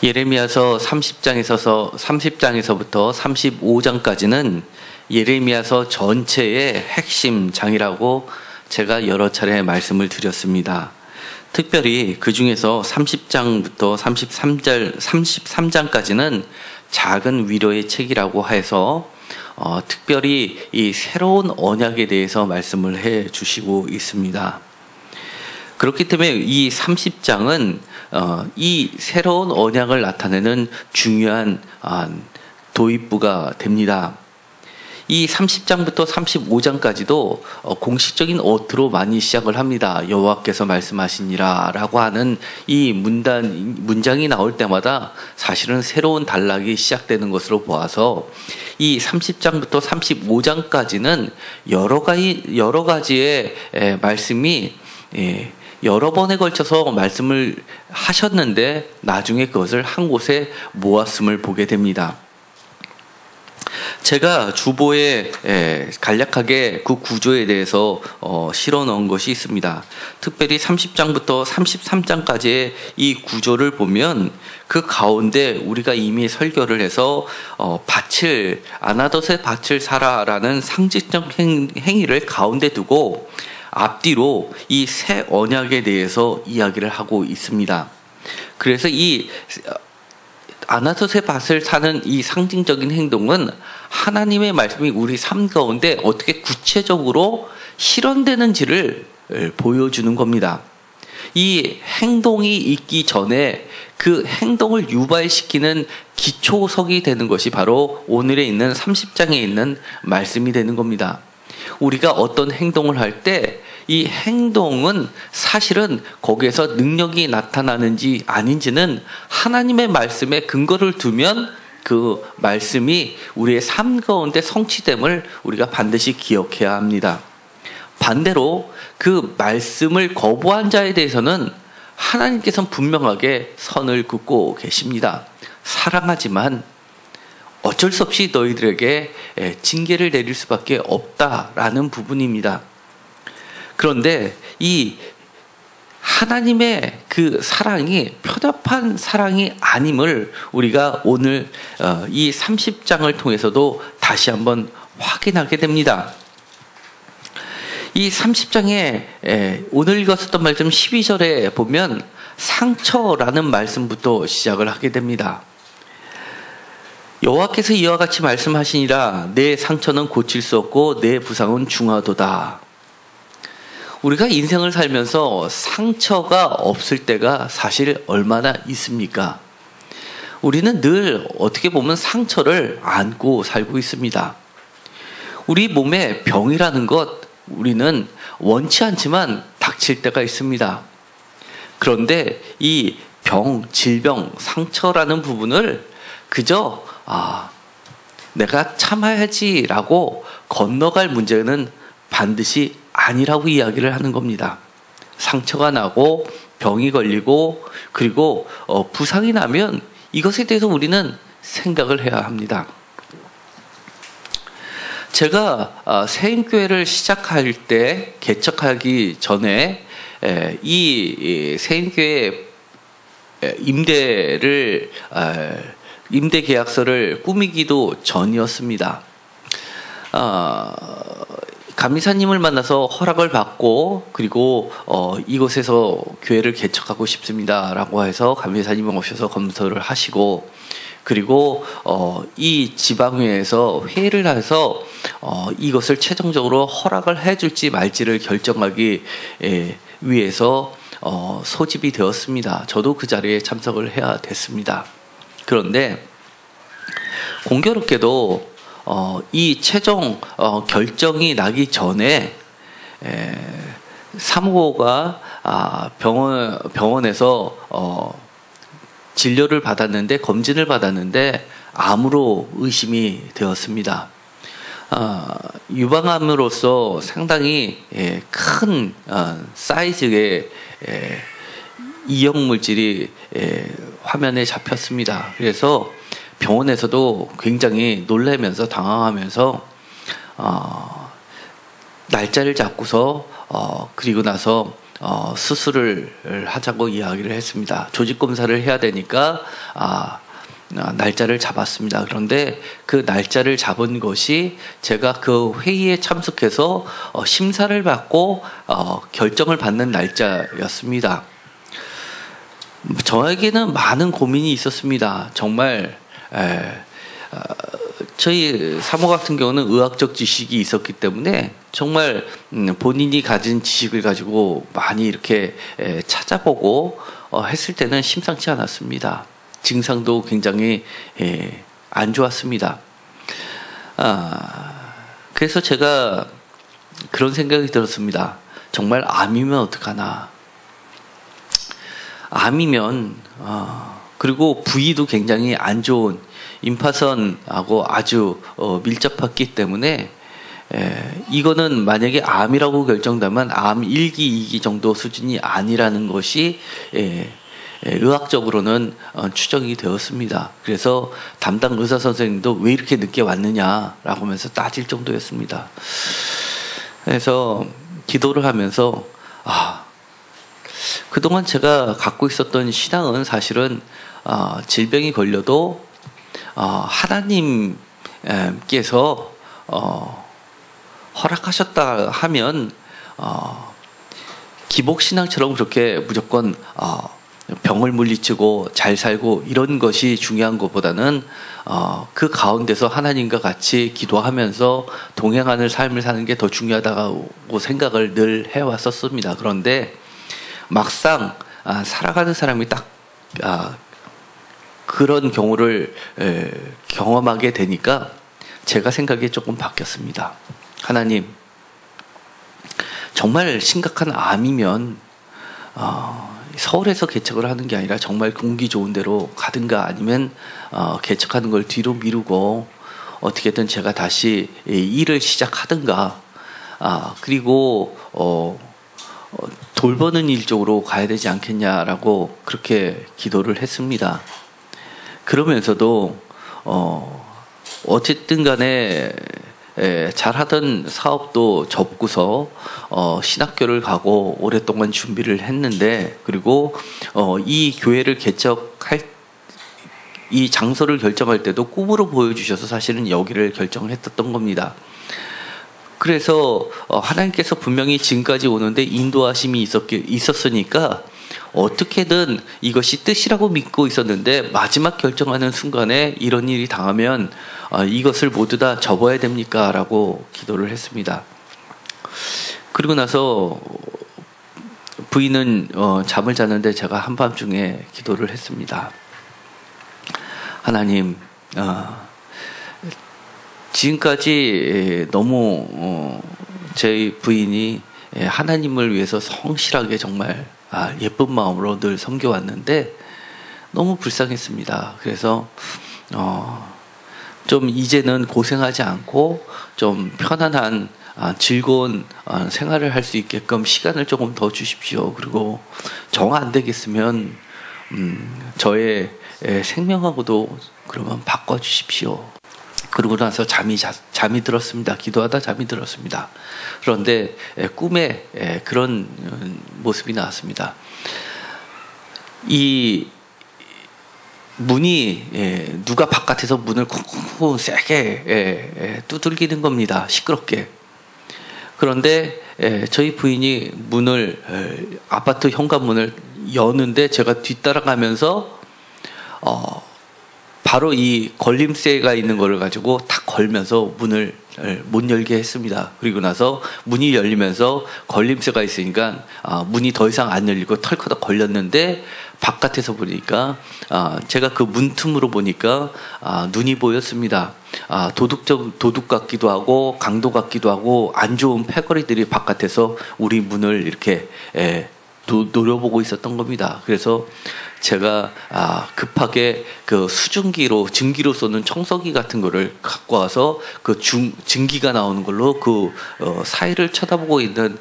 예레미야서 30장에서부터 35장까지는 예레미야서 전체의 핵심 장이라고 제가 여러 차례 말씀을 드렸습니다. 특별히 그 중에서 30장부터 33장까지는 작은 위로의 책이라고 해서 특별히 이 새로운 언약에 대해서 말씀을 해 주시고 있습니다. 그렇기 때문에 이 30장은 이 새로운 언약을 나타내는 중요한 도입부가 됩니다. 이 30장부터 35장까지도 공식적인 어투로 많이 시작을 합니다. 여호와께서 말씀하시니라 라고 하는 이 문장이 나올 때마다 사실은 새로운 단락이 시작되는 것으로 보아서 이 30장부터 35장까지는 여러 가지의 말씀이 여러 번에 걸쳐서 말씀을 하셨는데 나중에 그것을 한 곳에 모았음을 보게 됩니다. 제가 주보에 간략하게 그 구조에 대해서 실어 넣은 것이 있습니다. 특별히 30장부터 33장까지의 이 구조를 보면 그 가운데 우리가 이미 설교를 해서 아나덧의 밭을 사라라는 상징적 행위를 가운데 두고 앞뒤로 이 새 언약에 대해서 이야기를 하고 있습니다. 그래서 이 아나덧의 밭을 사는 이 상징적인 행동은 하나님의 말씀이 우리 삶 가운데 어떻게 구체적으로 실현되는지를 보여주는 겁니다. 이 행동이 있기 전에 그 행동을 유발시키는 기초석이 되는 것이 바로 오늘에 있는 30장에 있는 말씀이 되는 겁니다. 우리가 어떤 행동을 할 때 이 행동은 사실은 거기에서 능력이 나타나는지 아닌지는 하나님의 말씀에 근거를 두면 그 말씀이 우리의 삶 가운데 성취됨을 우리가 반드시 기억해야 합니다. 반대로 그 말씀을 거부한 자에 대해서는 하나님께서는 분명하게 선을 긋고 계십니다. 사랑하지만 어쩔 수 없이 너희들에게 징계를 내릴 수밖에 없다라는 부분입니다. 그런데 이 하나님의 그 사랑이 편협한 사랑이 아님을 우리가 오늘 이 30장을 통해서도 다시 한번 확인하게 됩니다. 이 30장에 오늘 읽었었던 말씀 12절에 보면 상처라는 말씀부터 시작을 하게 됩니다. 여호와께서 이와 같이 말씀하시니라 내 상처는 고칠 수 없고 내 부상은 중하도다. 우리가 인생을 살면서 상처가 없을 때가 사실 얼마나 있습니까? 우리는 늘 어떻게 보면 상처를 안고 살고 있습니다. 우리 몸에 병이라는 것 우리는 원치 않지만 닥칠 때가 있습니다. 그런데 이 병, 질병, 상처라는 부분을 그저 내가 참아야지라고 건너갈 문제는 반드시 아니라고 이야기를 하는 겁니다. 상처가 나고 병이 걸리고 그리고 부상이 나면 이것에 대해서 우리는 생각을 해야 합니다. 제가 새인교회를 시작할 때 개척하기 전에 이 새인교회 임대 계약서를 꾸미기도 전이었습니다. 감리사님을 만나서 허락을 받고 그리고 이곳에서 교회를 개척하고 싶습니다라고 해서 감리사님이 오셔서 검토를 하시고 그리고 이 지방회에서 회의를 해서 이것을 최종적으로 허락을 해줄지 말지를 결정하기 위해서 소집이 되었습니다. 저도 그 자리에 참석을 해야 됐습니다. 그런데 공교롭게도 이 최종 결정이 나기 전에 사무고가 병원에서 진료를 받았는데 검진을 받았는데 암으로 의심이 되었습니다. 유방암으로서 상당히 큰 사이즈의 이형물질이 화면에 잡혔습니다. 그래서 병원에서도 굉장히 놀라면서 당황하면서 날짜를 잡고서 그리고 나서 수술을 하자고 이야기를 했습니다. 조직 검사를 해야 되니까 날짜를 잡았습니다. 그런데 그 날짜를 잡은 것이 제가 그 회의에 참석해서 심사를 받고 결정을 받는 날짜였습니다. 저에게는 많은 고민이 있었습니다. 정말 저희 사모 같은 경우는 의학적 지식이 있었기 때문에 정말 본인이 가진 지식을 가지고 많이 이렇게 찾아보고 했을 때는 심상치 않았습니다. 증상도 굉장히 안 좋았습니다. 그래서 제가 그런 생각이 들었습니다. 정말 암이면 어떡하나. 암이면 그리고 부위도 굉장히 안 좋은 임파선하고 아주 밀접했기 때문에 이거는 만약에 암이라고 결정되면 암 1기, 2기 정도 수준이 아니라는 것이 의학적으로는 추정이 되었습니다. 그래서 담당 의사 선생님도 왜 이렇게 늦게 왔느냐라고 하면서 따질 정도였습니다. 그래서 기도를 하면서 그동안 제가 갖고 있었던 신앙은 사실은 질병이 걸려도 하나님께서 허락하셨다 하면 기복신앙처럼 그렇게 무조건 병을 물리치고 잘 살고 이런 것이 중요한 것보다는 그 가운데서 하나님과 같이 기도하면서 동행하는 삶을 사는 게 더 중요하다고 생각을 늘 해왔었습니다. 그런데 막상 살아가는 사람이 딱 그런 경우를 경험하게 되니까 제가 생각이 조금 바뀌었습니다. 하나님, 정말 심각한 암이면 서울에서 개척을 하는 게 아니라 정말 공기 좋은 데로 가든가 아니면 개척하는 걸 뒤로 미루고 어떻게든 제가 다시 일을 시작하든가 그리고 돌보는 일 쪽으로 가야 되지 않겠냐라고 그렇게 기도를 했습니다. 그러면서도 어쨌든 간에 잘하던 사업도 접고서 신학교를 가고 오랫동안 준비를 했는데 그리고 이 교회를 개척할 이 장소를 결정할 때도 꿈으로 보여주셔서 사실은 여기를 결정을 했었던 겁니다. 그래서 하나님께서 분명히 지금까지 오는데 인도하심이 있었으니까 어떻게든 이것이 뜻이라고 믿고 있었는데 마지막 결정하는 순간에 이런 일이 당하면 이것을 모두 다 접어야 됩니까? 라고 기도를 했습니다. 그리고 나서 부인은 잠을 잤는데 제가 한밤중에 기도를 했습니다. 하나님, 지금까지 너무 제 부인이 하나님을 위해서 성실하게 정말 예쁜 마음으로 늘 섬겨왔는데 너무 불쌍했습니다. 그래서 좀 이제는 고생하지 않고 좀 편안한 즐거운 생활을 할 수 있게끔 시간을 조금 더 주십시오. 그리고 정 안 되겠으면 저의 생명하고도 그러면 바꿔주십시오. 그러고 나서 잠이 들었습니다. 기도하다 잠이 들었습니다. 그런데 꿈에 그런 모습이 나왔습니다. 이 문이 누가 바깥에서 문을 쿵쿵쿵 세게 두들기는 겁니다. 시끄럽게. 그런데 저희 부인이 문을 아파트 현관문을 여는데 제가 뒤따라가면서 바로 이 걸림쇠가 있는 거를 가지고 탁 걸면서 문을 못 열게 했습니다. 그리고 나서 문이 열리면서 걸림쇠가 있으니까 문이 더 이상 안 열리고 털커덕 걸렸는데 바깥에서 보니까 제가 그 문틈으로 보니까 눈이 보였습니다. 도둑 같기도 하고 강도 같기도 하고 안 좋은 패거리들이 바깥에서 우리 문을 이렇게 노려보고 있었던 겁니다. 그래서 제가 급하게 그 수증기로 증기로 쏘는 청소기 같은 거를 갖고 와서 그 증기가 나오는 걸로 그 사이를 쳐다보고 있는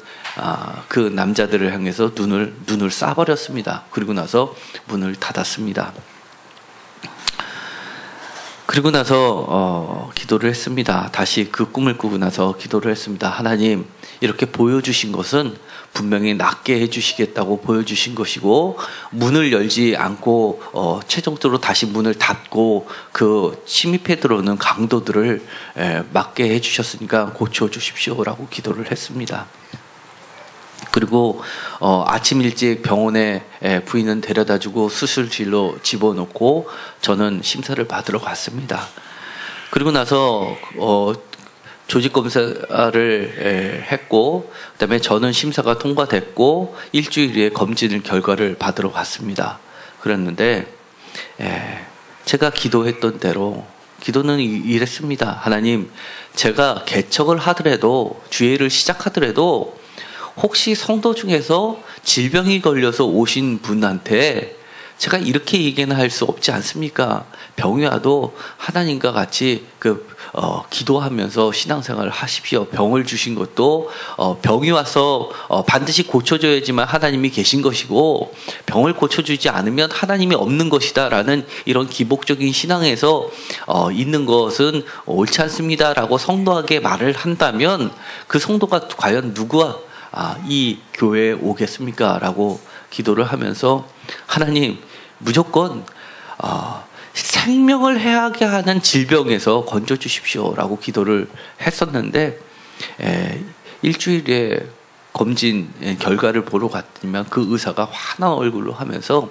그 남자들을 향해서 눈을 쏴버렸습니다. 그리고 나서 문을 닫았습니다. 그리고 나서 기도를 했습니다. 다시 그 꿈을 꾸고 나서 기도를 했습니다. 하나님, 이렇게 보여주신 것은 분명히 낫게 해주시겠다고 보여주신 것이고, 문을 열지 않고 최종적으로 다시 문을 닫고 그 침입해 들어오는 강도들을 막게 해주셨으니까 고쳐주십시오라고 기도를 했습니다. 그리고 아침 일찍 병원에 부인은 데려다주고 수술실로 집어넣고 저는 심사를 받으러 갔습니다. 그리고 나서 조직 검사를 했고, 그다음에 저는 심사가 통과됐고 일주일 후에 검진 결과를 받으러 갔습니다. 그랬는데 제가 기도했던 대로 기도는 이랬습니다. 하나님, 제가 개척을 하더라도, 주일을 시작하더라도 혹시 성도 중에서 질병이 걸려서 오신 분한테 제가 이렇게 얘기는 할 수 없지 않습니까? 병이 와도 하나님과 같이 기도하면서 신앙생활을 하십시오. 병을 주신 것도 병이 와서 반드시 고쳐줘야지만 하나님이 계신 것이고, 병을 고쳐주지 않으면 하나님이 없는 것이다라는 이런 기복적인 신앙에서 있는 것은 옳지 않습니다라고 성도에게 말을 한다면 그 성도가 과연 누구와 이 교회에 오겠습니까? 라고 기도를 하면서 하나님, 무조건 생명을 해하게 하는 질병에서 건져주십시오 라고 기도를 했었는데, 일주일에 검진 결과를 보러 갔더니만 그 의사가 환한 얼굴로 하면서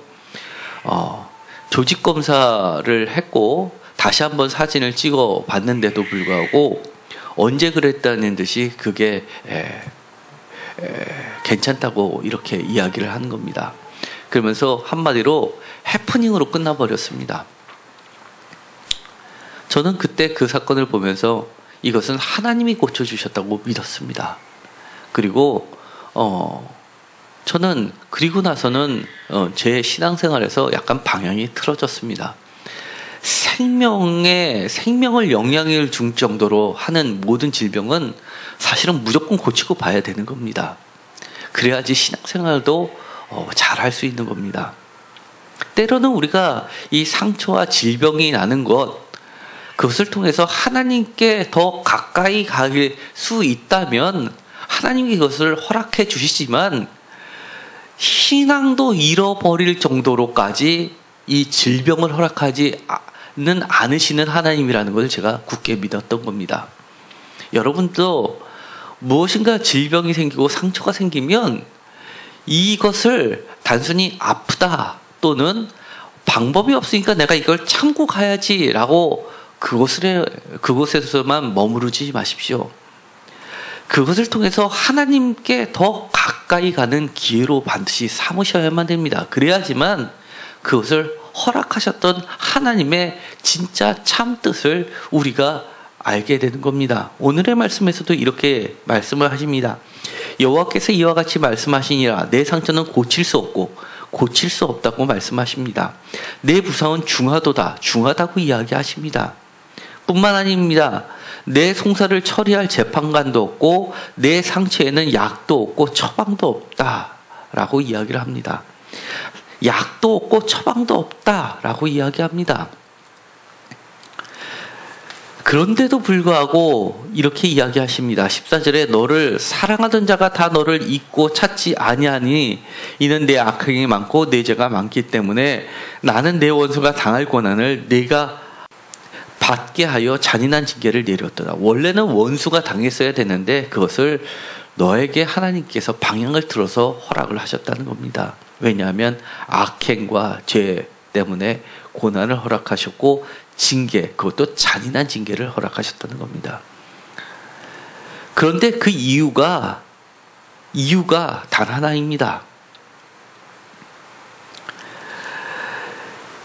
조직 검사를 했고 다시 한번 사진을 찍어 봤는데도 불구하고 언제 그랬다는 듯이 그게 괜찮다고 이렇게 이야기를 하는 겁니다. 그러면서 한마디로 해프닝으로 끝나버렸습니다. 저는 그때 그 사건을 보면서 이것은 하나님이 고쳐주셨다고 믿었습니다. 그리고 저는 그리고 나서는 제 신앙생활에서 약간 방향이 틀어졌습니다. 생명을 영향을 줄 정도로 하는 모든 질병은 사실은 무조건 고치고 봐야 되는 겁니다. 그래야지 신앙생활도 잘 할 수 있는 겁니다. 때로는 우리가 이 상처와 질병이 나는 그것을 통해서 하나님께 더 가까이 갈 수 있다면 하나님이 그것을 허락해 주시지만, 신앙도 잃어버릴 정도로까지 이 질병을 허락하지는 않으시는 하나님이라는 걸 제가 굳게 믿었던 겁니다. 여러분도 무엇인가 질병이 생기고 상처가 생기면 이것을 단순히 아프다 또는 방법이 없으니까 내가 이걸 참고 가야지라고 그곳에서만 머무르지 마십시오. 그것을 통해서 하나님께 더 가까이 가는 기회로 반드시 삼으셔야만 됩니다. 그래야지만 그것을 허락하셨던 하나님의 진짜 참 뜻을 우리가 알게 되는 겁니다. 오늘의 말씀에서도 이렇게 말씀을 하십니다. 여호와께서 이와 같이 말씀하시니라. 내 상처는 고칠 수 없고 고칠 수 없다고 말씀하십니다. 내 부상은 중하도다. 중하다고 이야기하십니다. 뿐만 아닙니다. 내 송사를 처리할 재판관도 없고 내 상처에는 약도 없고 처방도 없다라고 이야기를 합니다. 약도 없고 처방도 없다라고 이야기합니다. 그런데도 불구하고 이렇게 이야기하십니다. 14절에 너를 사랑하던 자가 다 너를 잊고 찾지 아니하니 이는 내 악행이 많고 내 죄가 많기 때문에 나는 내 원수가 당할 고난을 네가 받게 하여 잔인한 징계를 내렸더라. 원래는 원수가 당했어야 되는데 그것을 너에게 하나님께서 방향을 틀어서 허락을 하셨다는 겁니다. 왜냐하면 악행과 죄 때문에 고난을 허락하셨고 징계, 그것도 잔인한 징계를 허락하셨다는 겁니다. 그런데 그 이유가 단 하나입니다.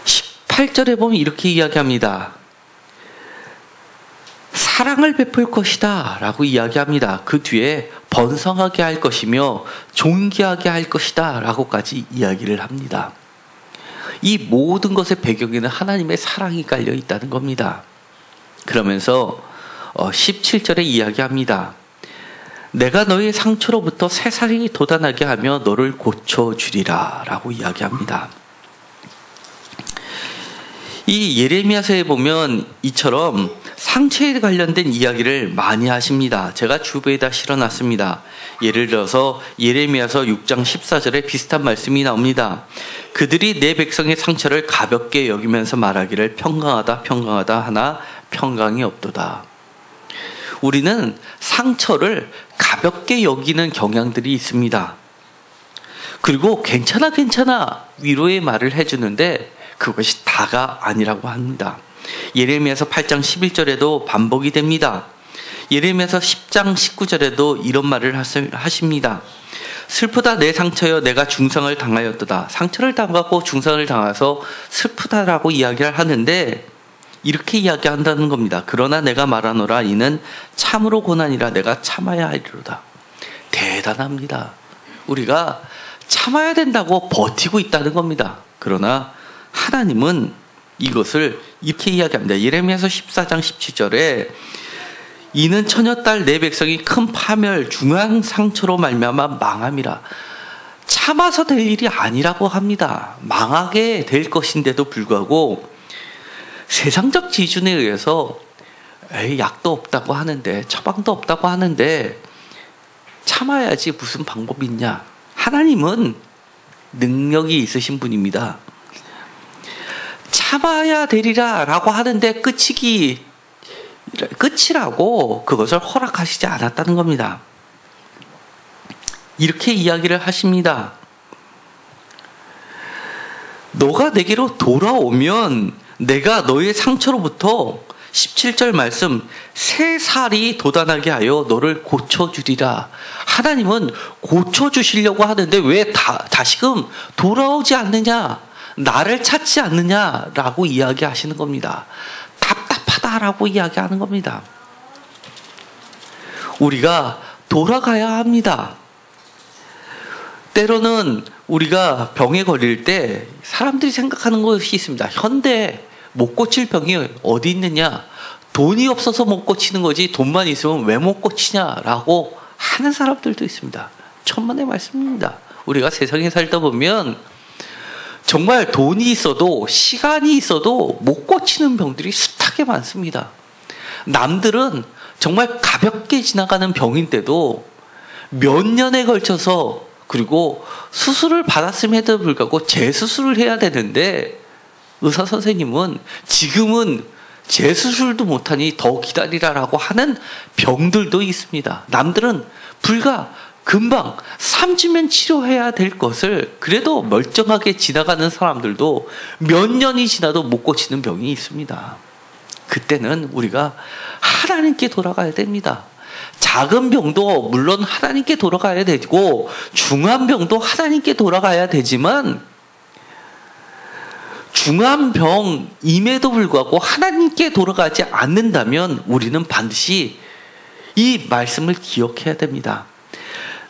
18절에 보면 이렇게 이야기합니다. 사랑을 베풀 것이다 라고 이야기합니다. 그 뒤에 번성하게 할 것이며 존귀하게 할 것이다 라고까지 이야기를 합니다. 이 모든 것의 배경에는 하나님의 사랑이 깔려 있다는 겁니다. 그러면서 17절에 이야기합니다. 내가 너의 상처로부터 새살이 돋아나게 하며 너를 고쳐주리라 라고 이야기합니다. 이 예레미야서에 보면 이처럼 상처에 관련된 이야기를 많이 하십니다. 제가 주부에다 실어놨습니다. 예를 들어서 예레미야서 6장 14절에 비슷한 말씀이 나옵니다. 그들이 내 백성의 상처를 가볍게 여기면서 말하기를 평강하다 평강하다 하나 평강이 없도다. 우리는 상처를 가볍게 여기는 경향들이 있습니다. 그리고 괜찮아 위로의 말을 해주는데 그것이 다가 아니라고 합니다. 예레미야서 8장 11절에도 반복이 됩니다. 예레미야서 10장 19절에도 이런 말을 하십니다. 슬프다 내 상처여 내가 중상을 당하였도다. 상처를 당하고 중상을 당해서 슬프다라고 이야기를 하는데 이렇게 이야기한다는 겁니다. 그러나 내가 말하노라 이는 참으로 고난이라 내가 참아야 하리로다. 대단합니다. 우리가 참아야 된다고 버티고 있다는 겁니다. 그러나 하나님은 이것을 이렇게 이야기합니다. 예레미야서 14장 17절에 이는 처녀딸 내 백성이 큰 파멸 중한 상처로 말미암아 망함이라. 참아서 될 일이 아니라고 합니다. 망하게 될 것인데도 불구하고 세상적 기준에 의해서 약도 없다고 하는데 처방도 없다고 하는데 참아야지 무슨 방법이 있냐. 하나님은 능력이 있으신 분입니다. 참아야 되리라 라고 하는데 끝이라고 그것을 허락하시지 않았다는 겁니다. 이렇게 이야기를 하십니다. 너가 내게로 돌아오면 내가 너의 상처로부터 17절 말씀 새 살이 돋아나게 하여 너를 고쳐주리라. 하나님은 고쳐주시려고 하는데 왜 다시금 돌아오지 않느냐, 나를 찾지 않느냐라고 이야기하시는 겁니다. 답답하다라고 이야기하는 겁니다. 우리가 돌아가야 합니다. 때로는 우리가 병에 걸릴 때 사람들이 생각하는 것이 있습니다. 현대 못 고칠 병이 어디 있느냐? 돈이 없어서 못 고치는 거지 돈만 있으면 왜 못 고치냐라고 하는 사람들도 있습니다. 천만의 말씀입니다. 우리가 세상에 살다 보면 정말 돈이 있어도 시간이 있어도 못 고치는 병들이 숱하게 많습니다. 남들은 정말 가볍게 지나가는 병인데도 몇 년에 걸쳐서 그리고 수술을 받았음에도 불구하고 재수술을 해야 되는데 의사 선생님은 지금은 재수술도 못하니 더 기다리라라고 하는 병들도 있습니다. 남들은 불과 금방 3주면 치료해야 될 것을 그래도 멀쩡하게 지나가는 사람들도 몇 년이 지나도 못 고치는 병이 있습니다. 그때는 우리가 하나님께 돌아가야 됩니다. 작은 병도 물론 하나님께 돌아가야 되고 중한 병도 하나님께 돌아가야 되지만 중한 병임에도 불구하고 하나님께 돌아가지 않는다면 우리는 반드시 이 말씀을 기억해야 됩니다.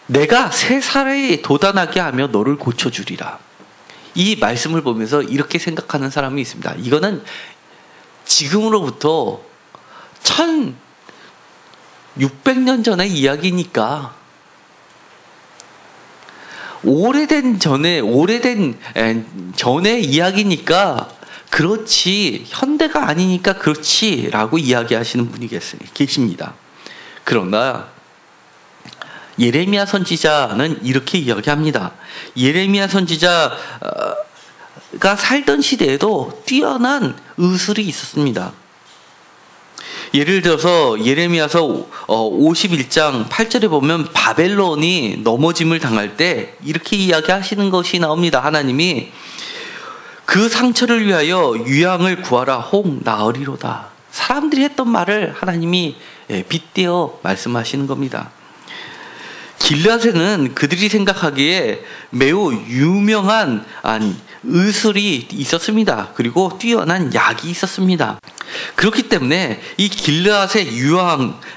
내가 새 살에 돋아나게 하며 너를 고쳐주리라. 이 말씀을 보면서 이렇게 생각하는 사람이 있습니다. 이거는 지금으로부터 1600년 전의 이야기니까 오래된 전의 이야기니까 그렇지 현대가 아니니까 그렇지라고 이야기하시는 분이 계십니다. 그러나 예레미야 선지자는 이렇게 이야기합니다. 예레미야 선지자가 살던 시대에도 뛰어난 의술이 있었습니다. 예를 들어서 예레미야서 51장 8절에 보면 바벨론이 넘어짐을 당할 때 이렇게 이야기하시는 것이 나옵니다. 하나님이 그 상처를 위하여 유향을 구하라 혹 나으리로다. 사람들이 했던 말을 하나님이 빗대어 말씀하시는 겁니다. 길앗에는 그들이 생각하기에 매우 유명한 의술이 있었습니다. 그리고 뛰어난 약이 있었습니다. 그렇기 때문에 이 길앗의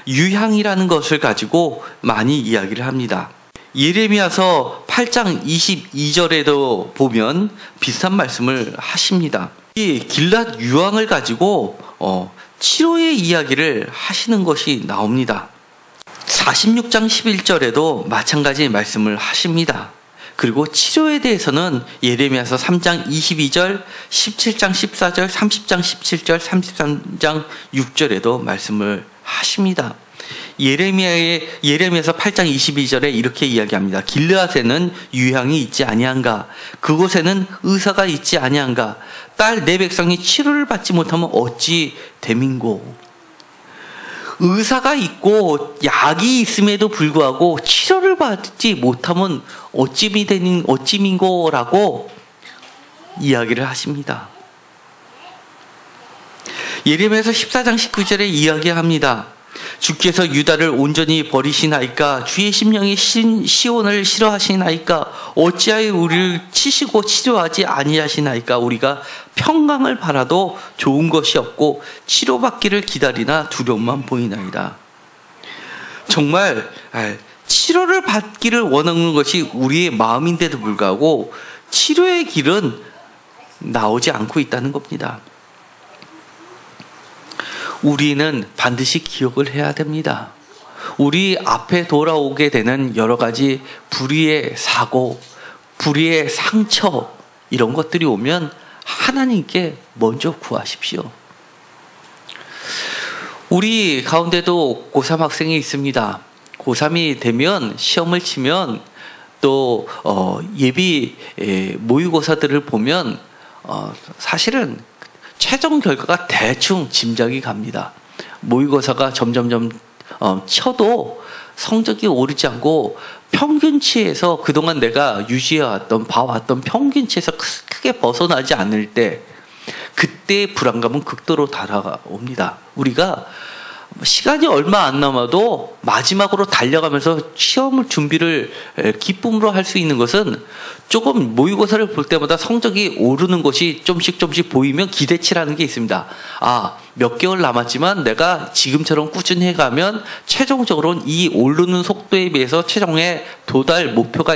유향이라는 것을 가지고 많이 이야기를 합니다. 예레미야서 8장 22절에도 보면 비슷한 말씀을 하십니다. 이 길앗 유향을 가지고 치료의 이야기를 하시는 것이 나옵니다. 46장 11절에도 마찬가지 말씀을 하십니다. 그리고 치료에 대해서는 예레미야서 3장 22절, 17장 14절, 30장 17절, 33장 6절에도 말씀을 하십니다. 예레미야서 8장 22절에 이렇게 이야기합니다. 길르앗에는 유향이 있지 아니한가? 그곳에는 의사가 있지 아니한가? 딸 내 백성이 치료를 받지 못하면 어찌 됨인고? 의사가 있고 약이 있음에도 불구하고 치료를 받지 못하면 어찌민고라고 이야기를 하십니다. 예레미야서 14장 19절에 이야기합니다. 주께서 유다를 온전히 버리시나이까? 주의 심령이 시온을 싫어하시나이까? 어찌하여 우리를 치시고 치료하지 아니하시나이까? 우리가 평강을 바라도 좋은 것이 없고 치료받기를 기다리나 두려움만 보이나이다. 정말 치료를 받기를 원하는 것이 우리의 마음인데도 불구하고 치료의 길은 나오지 않고 있다는 겁니다. 우리는 반드시 기억을 해야 됩니다. 우리 앞에 돌아오게 되는 여러 가지 불의의 사고, 불의의 상처 이런 것들이 오면 하나님께 먼저 구하십시오. 우리 가운데도 고3 학생이 있습니다. 고3이 되면 시험을 치면 또 예비 모의고사들을 보면 사실은 최종 결과가 대충 짐작이 갑니다. 모의고사가 점점점 쳐도 성적이 오르지 않고 평균치에서 그동안 내가 유지해왔던 봐왔던 평균치에서 크게 벗어나지 않을 때 그때의 불안감은 극도로 달아옵니다. 우리가 시간이 얼마 안 남아도 마지막으로 달려가면서 시험을 준비를 기쁨으로 할 수 있는 것은 조금 모의고사를 볼 때마다 성적이 오르는 것이 조금씩 보이면 기대치라는 게 있습니다. 몇 개월 남았지만 내가 지금처럼 꾸준히 해가면 최종적으로는 이 오르는 속도에 비해서 최종의 도달 목표가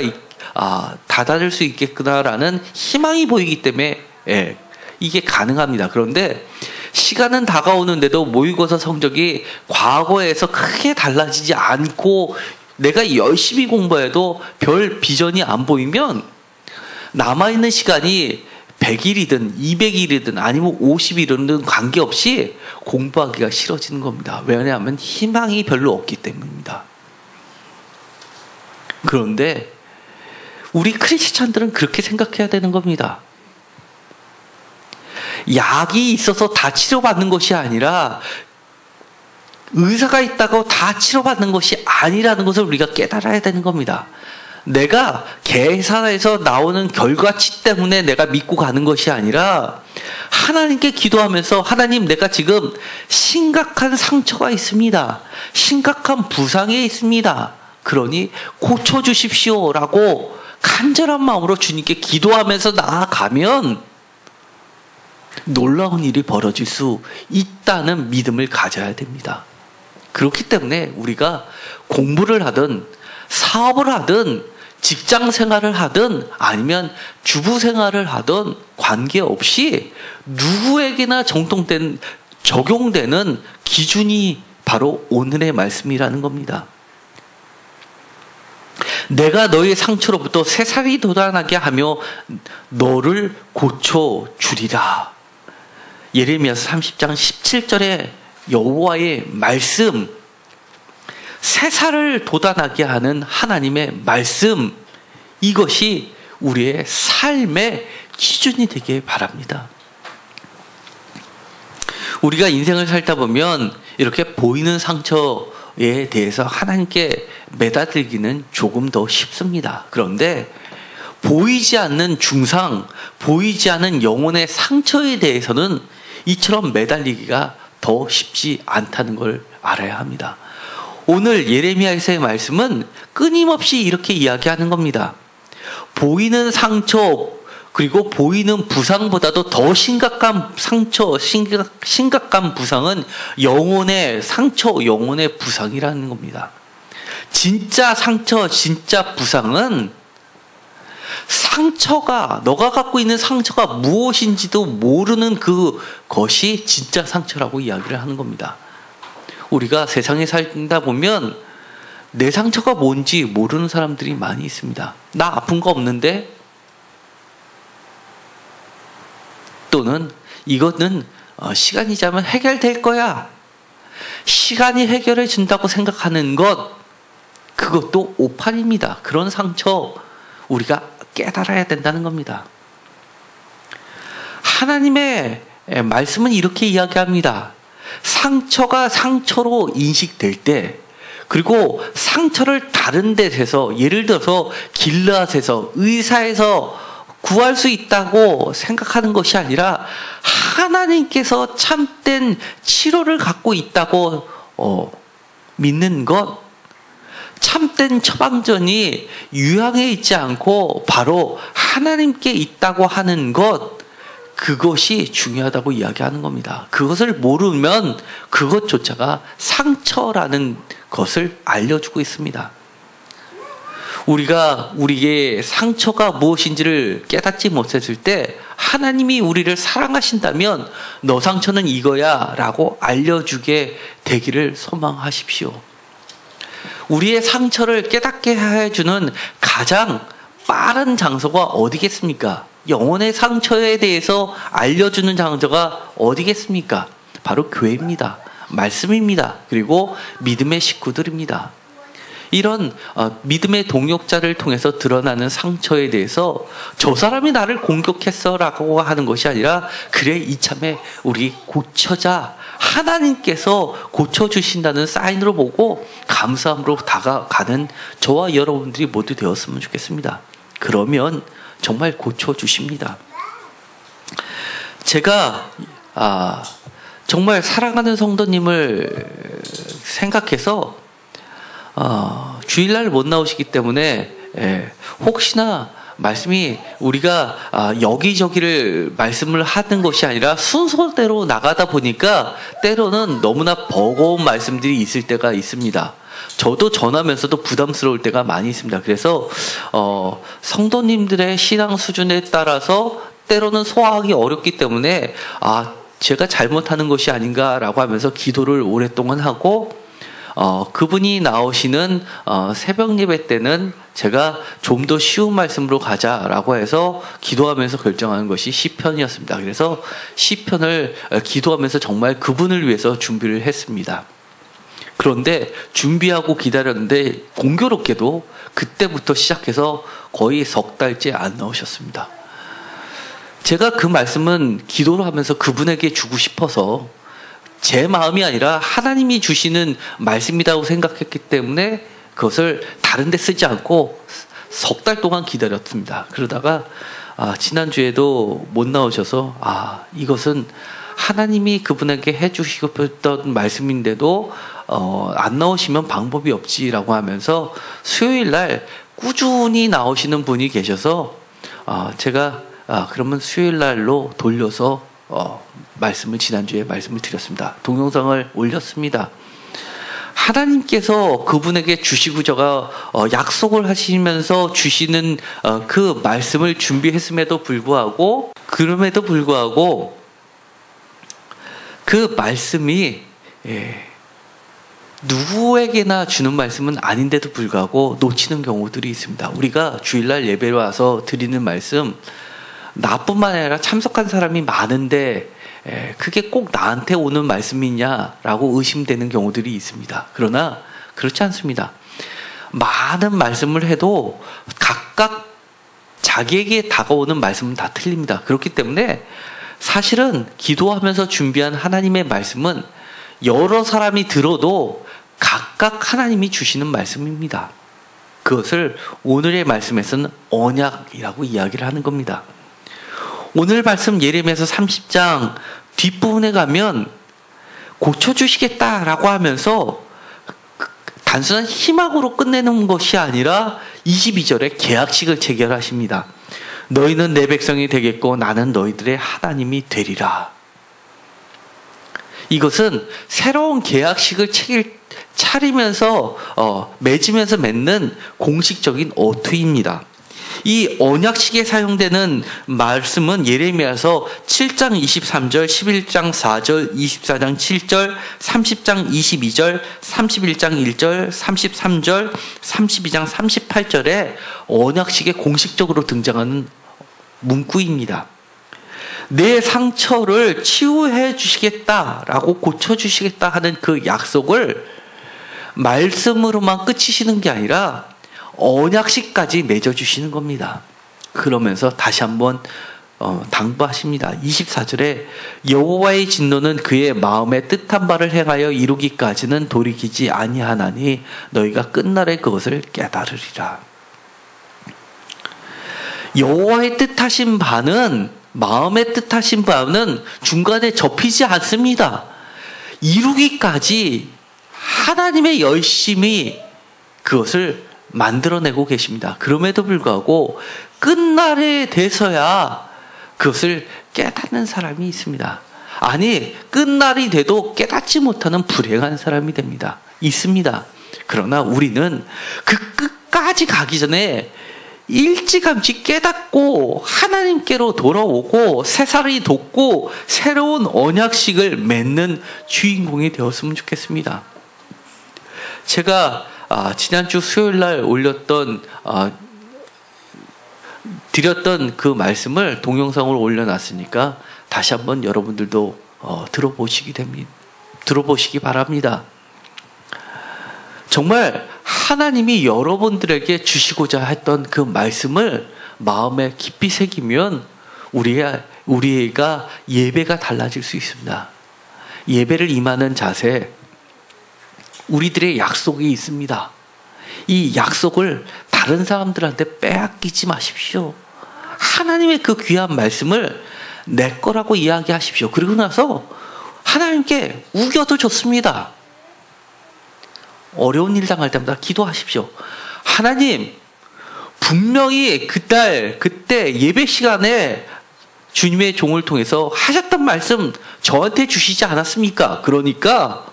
다다를 수 있겠구나라는 희망이 보이기 때문에 이게 가능합니다. 그런데 시간은 다가오는데도 모의고사 성적이 과거에서 크게 달라지지 않고 내가 열심히 공부해도 별 비전이 안 보이면 남아있는 시간이 100일이든 200일이든 아니면 50일이든 관계없이 공부하기가 싫어지는 겁니다. 왜냐하면 희망이 별로 없기 때문입니다. 그런데 우리 크리스찬들은 그렇게 생각해야 되는 겁니다. 약이 있어서 다 치료받는 것이 아니라 의사가 있다고 다 치료받는 것이 아니라는 것을 우리가 깨달아야 되는 겁니다. 내가 계산에서 나오는 결과치 때문에 내가 믿고 가는 것이 아니라 하나님께 기도하면서 하나님 내가 지금 심각한 상처가 있습니다. 심각한 부상에 있습니다. 그러니 고쳐주십시오라고 간절한 마음으로 주님께 기도하면서 나아가면 놀라운 일이 벌어질 수 있다는 믿음을 가져야 됩니다. 그렇기 때문에 우리가 공부를 하든 사업을 하든 직장 생활을 하든 아니면 주부 생활을 하든 관계없이 누구에게나 적용되는 기준이 바로 오늘의 말씀이라는 겁니다. 내가 너의 상처로부터 새살이 돋아나게 하며 너를 고쳐주리라. 예레미야서 30장 17절에 여호와의 말씀, 새살을 돋아나게 하는 하나님의 말씀, 이것이 우리의 삶의 기준이 되길 바랍니다. 우리가 인생을 살다 보면 이렇게 보이는 상처에 대해서 하나님께 매달리기는 조금 더 쉽습니다. 그런데 보이지 않는 중상, 보이지 않는 영혼의 상처에 대해서는 이처럼 매달리기가 더 쉽지 않다는 걸 알아야 합니다. 오늘 예레미야에서의 말씀은 끊임없이 이렇게 이야기하는 겁니다. 보이는 상처 그리고 보이는 부상보다도 더 심각한 상처, 심각한 부상은 영혼의 상처, 영혼의 부상이라는 겁니다. 진짜 상처, 진짜 부상은 상처가, 너가 갖고 있는 상처가 무엇인지도 모르는 그것이 진짜 상처라고 이야기를 하는 겁니다. 우리가 세상에 살다 보면 내 상처가 뭔지 모르는 사람들이 많이 있습니다. 나 아픈 거 없는데? 또는 이거는 시간이 지나면 해결될 거야. 시간이 해결해 준다고 생각하는 것, 그것도 오판입니다. 그런 상처 우리가 깨달아야 된다는 겁니다. 하나님의 말씀은 이렇게 이야기합니다. 상처가 상처로 인식될 때, 그리고 상처를 다른 데서, 예를 들어서 길르앗에서, 의사에서 구할 수 있다고 생각하는 것이 아니라 하나님께서 참된 치료를 갖고 있다고 믿는 것, 참된 처방전이 유황에 있지 않고 바로 하나님께 있다고 하는 것, 그것이 중요하다고 이야기하는 겁니다. 그것을 모르면 그것조차가 상처라는 것을 알려주고 있습니다. 우리가 우리의 상처가 무엇인지를 깨닫지 못했을 때 하나님이 우리를 사랑하신다면 너 상처는 이거야 라고 알려주게 되기를 소망하십시오. 우리의 상처를 깨닫게 해주는 가장 빠른 장소가 어디겠습니까? 영혼의 상처에 대해서 알려주는 장소가 어디겠습니까? 바로 교회입니다. 말씀입니다. 그리고 믿음의 식구들입니다. 이런 믿음의 동역자를 통해서 드러나는 상처에 대해서 저 사람이 나를 공격했어 라고 하는 것이 아니라, 그래 이참에 우리 고쳐자, 하나님께서 고쳐주신다는 사인으로 보고 감사함으로 다가가는 저와 여러분들이 모두 되었으면 좋겠습니다. 그러면 정말 고쳐주십니다. 제가 정말 사랑하는 성도님을 생각해서 주일날 못 나오시기 때문에 혹시나 말씀이 우리가 여기저기를 말씀을 하는 것이 아니라 순서대로 나가다 보니까 때로는 너무나 버거운 말씀들이 있을 때가 있습니다. 저도 전하면서도 부담스러울 때가 많이 있습니다. 그래서 성도님들의 신앙 수준에 따라서 때로는 소화하기 어렵기 때문에 제가 잘못하는 것이 아닌가라고 하면서 기도를 오랫동안 하고, 그분이 나오시는 새벽 예배 때는 제가 좀 더 쉬운 말씀으로 가자라고 해서 기도하면서 결정하는 것이 시편이었습니다. 그래서 시편을 기도하면서 정말 그분을 위해서 준비를 했습니다. 그런데 준비하고 기다렸는데 공교롭게도 그때부터 시작해서 거의 석 달째 안 나오셨습니다. 제가 그 말씀은 기도를 하면서 그분에게 주고 싶어서 제 마음이 아니라 하나님이 주시는 말씀이라고 생각했기 때문에 그것을 다른 데 쓰지 않고 석 달 동안 기다렸습니다. 그러다가 지난주에도 못 나오셔서 이것은 하나님이 그분에게 해주시고싶었던 말씀인데도 안 나오시면 방법이 없지라고 하면서 수요일날 꾸준히 나오시는 분이 계셔서 제가 그러면 수요일날로 돌려서 지난주에 말씀을 드렸습니다. 동영상을 올렸습니다. 하나님께서 그분에게 주시고저가 약속을 하시면서 주시는 그 말씀을 준비했음에도 불구하고, 그 말씀이 누구에게나 주는 말씀은 아닌데도 불구하고 놓치는 경우들이 있습니다. 우리가 주일날 예배로 와서 드리는 말씀, 나뿐만 아니라 참석한 사람이 많은데 그게 꼭 나한테 오는 말씀이냐라고 의심되는 경우들이 있습니다. 그러나 그렇지 않습니다. 많은 말씀을 해도 각각 자기에게 다가오는 말씀은 다 틀립니다. 그렇기 때문에 사실은 기도하면서 준비한 하나님의 말씀은 여러 사람이 들어도 각각 하나님이 주시는 말씀입니다. 그것을 오늘의 말씀에서는 언약이라고 이야기를 하는 겁니다. 오늘 말씀 예레미야서 30장 뒷부분에 가면 고쳐주시겠다라고 하면서 단순한 희망으로 끝내는 것이 아니라 22절에 계약식을 체결하십니다. 너희는 내 백성이 되겠고 나는 너희들의 하나님이 되리라. 이것은 새로운 계약식을 차리면서 맺으면서 맺는 공식적인 어투입니다. 이 언약식에 사용되는 말씀은 예레미야서 7장 23절, 11장 4절, 24장 7절, 30장 22절, 31장 1절, 33절, 32장 38절에 언약식에 공식적으로 등장하는 문구입니다. 내 상처를 치유해 주시겠다라고 고쳐주시겠다 하는 그 약속을 말씀으로만 끝이시는 게 아니라 언약식까지 맺어주시는 겁니다. 그러면서 다시 한번 당부하십니다. 24절에 여호와의 진노는 그의 마음에 뜻한 바를 행하여 이루기까지는 돌이키지 아니하나니 너희가 끝날에 그것을 깨달으리라. 여호와의 뜻하신 바는, 마음의 뜻하신 바는 중간에 접히지 않습니다. 이루기까지 하나님의 열심히 그것을 만들어내고 계십니다. 그럼에도 불구하고 끝날에 돼서야 그것을 깨닫는 사람이 있습니다. 아니, 끝날이 돼도 깨닫지 못하는 불행한 사람이 됩니다. 있습니다. 그러나 우리는 그 끝까지 가기 전에 일찌감치 깨닫고 하나님께로 돌아오고 새살이 돋고 새로운 언약식을 맺는 주인공이 되었으면 좋겠습니다. 제가 지난주 수요일날 드렸던 그 말씀을 동영상으로 올려놨으니까 다시 한번 여러분들도 들어보시기 바랍니다. 정말 하나님이 여러분들에게 주시고자 했던 그 말씀을 마음에 깊이 새기면 우리가 예배가 달라질 수 있습니다. 예배를 임하는 자세, 우리들의 약속이 있습니다. 이 약속을 다른 사람들한테 빼앗기지 마십시오. 하나님의 그 귀한 말씀을 내 거라고 이야기하십시오. 그리고 나서 하나님께 우겨도 좋습니다. 어려운 일 당할 때마다 기도하십시오. 하나님, 분명히 그때 예배 시간에 주님의 종을 통해서 하셨던 말씀 저한테 주시지 않았습니까? 그러니까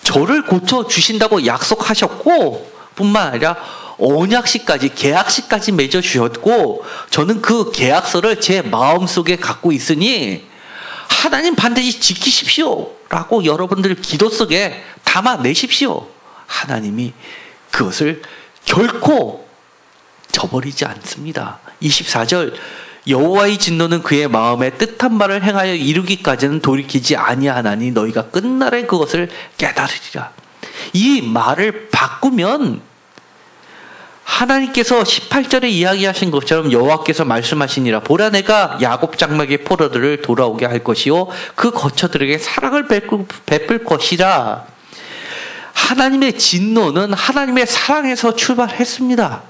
저를 고쳐주신다고 약속하셨고 뿐만 아니라 언약식까지, 계약식까지 맺어주셨고 저는 그 계약서를 제 마음속에 갖고 있으니 하나님 반드시 지키십시오 라고 여러분들 기도 속에 담아내십시오. 하나님이 그것을 결코 저버리지 않습니다. 24절, 여호와의 진노는 그의 마음에 뜻한 바를 행하여 이루기까지는 돌이키지 아니하나니 너희가 끝날에 그것을 깨달으리라. 이 말을 바꾸면 하나님께서 18절에 이야기하신 것처럼 여호와께서 말씀하시니라. 보라, 내가 야곱 장막의 포로들을 돌아오게 할 것이요 그 거처들에게 사랑을 베풀 것이라. 하나님의 진노는 하나님의 사랑에서 출발했습니다.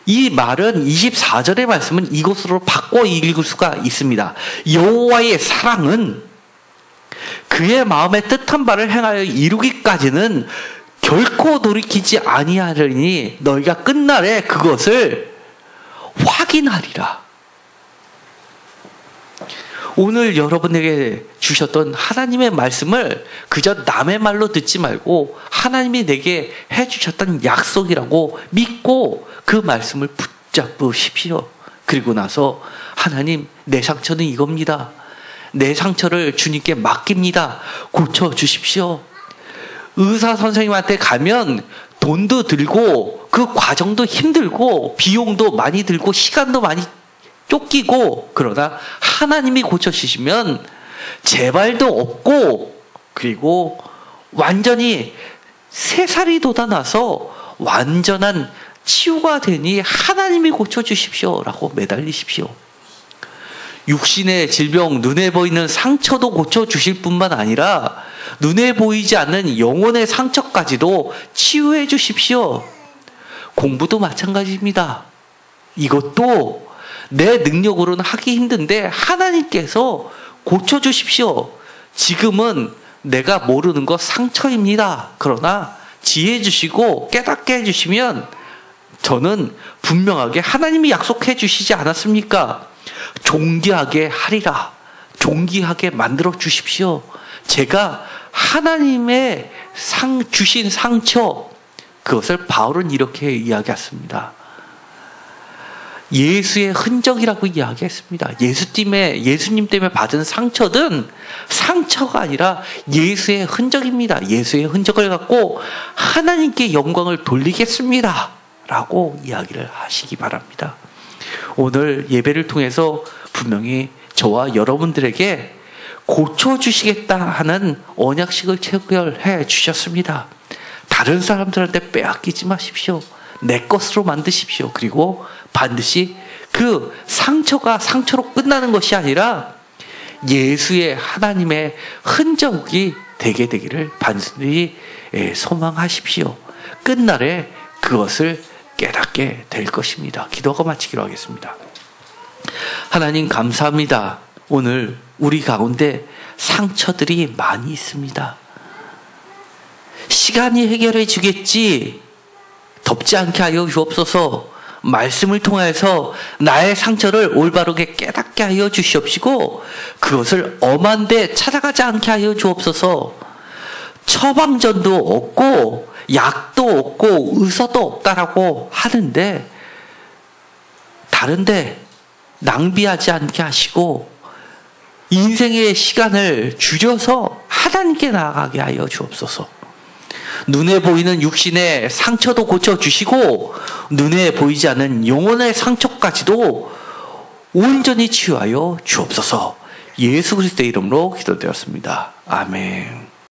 이 말은 24절의 말씀은 이것으로 바꿔 읽을 수가 있습니다. 여호와의 사랑은 그의 마음에 뜻한 바를 행하여 이루기까지는 결코 돌이키지 아니하리니 너희가 끝날에 그것을 확인하리라. 오늘 여러분에게 주셨던 하나님의 말씀을 그저 남의 말로 듣지 말고 하나님이 내게 해주셨던 약속이라고 믿고 그 말씀을 붙잡으십시오. 그리고 나서 하나님, 내 상처는 이겁니다. 내 상처를 주님께 맡깁니다. 고쳐주십시오. 의사 선생님한테 가면 돈도 들고 그 과정도 힘들고 비용도 많이 들고 시간도 많이 쫓기고, 그러나 하나님이 고쳐주시면 재발도 없고 그리고 완전히 새살이 돋아나서 완전한 치유가 되니 하나님이 고쳐주십시오 라고 매달리십시오. 육신의 질병, 눈에 보이는 상처도 고쳐주실 뿐만 아니라 눈에 보이지 않는 영혼의 상처까지도 치유해 주십시오. 공부도 마찬가지입니다. 이것도 내 능력으로는 하기 힘든데 하나님께서 고쳐주십시오. 지금은 내가 모르는 것 상처입니다. 그러나 지혜 주시고 깨닫게 해주시면 저는 분명하게 하나님이 약속해 주시지 않았습니까? 존귀하게 하리라. 존귀하게 만들어 주십시오. 제가 하나님의 주신 상처, 그것을 바울은 이렇게 이야기했습니다. 예수의 흔적이라고 이야기했습니다. 예수님 때문에 받은 상처는 상처가 아니라 예수의 흔적입니다. 예수의 흔적을 갖고 하나님께 영광을 돌리겠습니다. 라고 이야기를 하시기 바랍니다. 오늘 예배를 통해서 분명히 저와 여러분들에게 고쳐주시겠다 하는 언약식을 체결해 주셨습니다. 다른 사람들한테 빼앗기지 마십시오. 내 것으로 만드십시오. 그리고 반드시 그 상처가 상처로 끝나는 것이 아니라 예수의 하나님의 흔적이 되게 되기를 반드시 소망하십시오. 끝날에 그것을 깨닫게 될 것입니다. 기도하고 마치기로 하겠습니다. 하나님 감사합니다. 오늘 우리 가운데 상처들이 많이 있습니다. 시간이 해결해 주겠지 덮지 않게 하여 주옵소서. 말씀을 통해서 나의 상처를 올바르게 깨닫게 하여 주시옵시고 그것을 엄한 데 찾아가지 않게 하여 주옵소서. 처방전도 없고 약도 없고 의사도 없다라고 하는데 다른데 낭비하지 않게 하시고 인생의 시간을 줄여서 하나님께 나아가게 하여 주옵소서. 눈에 보이는 육신의 상처도 고쳐주시고 눈에 보이지 않는 영혼의 상처까지도 온전히 치유하여 주옵소서. 예수 그리스도의 이름으로 기도드렸습니다. 아멘.